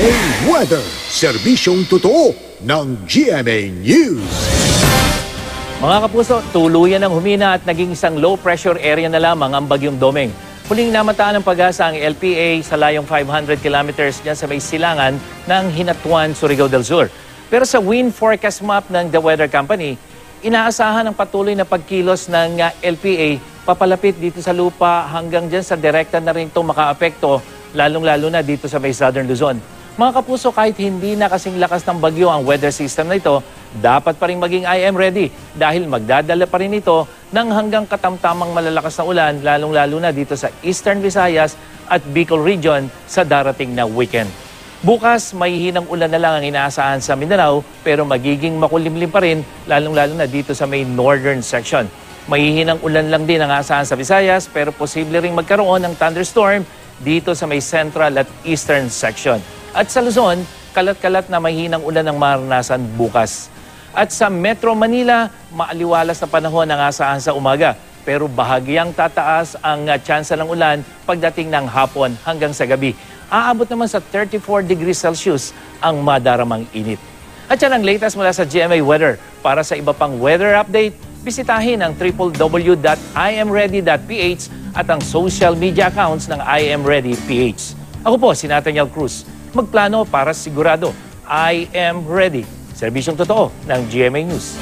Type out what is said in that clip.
GMA Weather. Serbisyong totoo ng GMA News. Mga kapuso, tuluyan ng humina at naging isang low pressure area na lamang ang Bagyong Domeng. Huling namataan ng pag-asa ang LPA sa layong 500 kilometers dyan sa may silangan ng Hinatuan, Surigao del Sur. Pero sa wind forecast map ng The Weather Company, inaasahan ang patuloy na pagkilos ng LPA papalapit dito sa lupa hanggang dyan sa direkta na rin itong makaapekto, lalong-lalo na dito sa may Southern Luzon. Mga kapuso, kahit hindi na kasing lakas ng bagyo ang weather system na ito, dapat pa rin maging I am ready dahil magdadala pa rin ito ng hanggang katamtamang malalakas na ulan, lalong-lalo na dito sa Eastern Visayas at Bicol Region sa darating na weekend. Bukas, may hinang ulan na lang ang inaasahan sa Mindanao pero magiging makulimlim pa rin, lalong-lalo na dito sa may northern section. Mahihinang ulan lang din ang aasahan sa Visayas pero posible ring magkaroon ng thunderstorm dito sa may central at eastern section. At sa Luzon, kalat-kalat na mahihinang ulan ang maranasan bukas. At sa Metro Manila, maaliwalas na panahon ang aasahan sa umaga pero bahagyang tataas ang tsansa ng ulan pagdating ng hapon hanggang sa gabi. Aabot naman sa 34 degrees Celsius ang madaramang init. At yan ang latest mula sa GMA Weather. Para sa iba pang weather update, bisitahin ang www.imready.ph at ang social media accounts ng IMReadyPH. Ako po si Nathaniel Cruz. Magplano para sigurado. I am ready. Serbisyong totoo ng GMA News.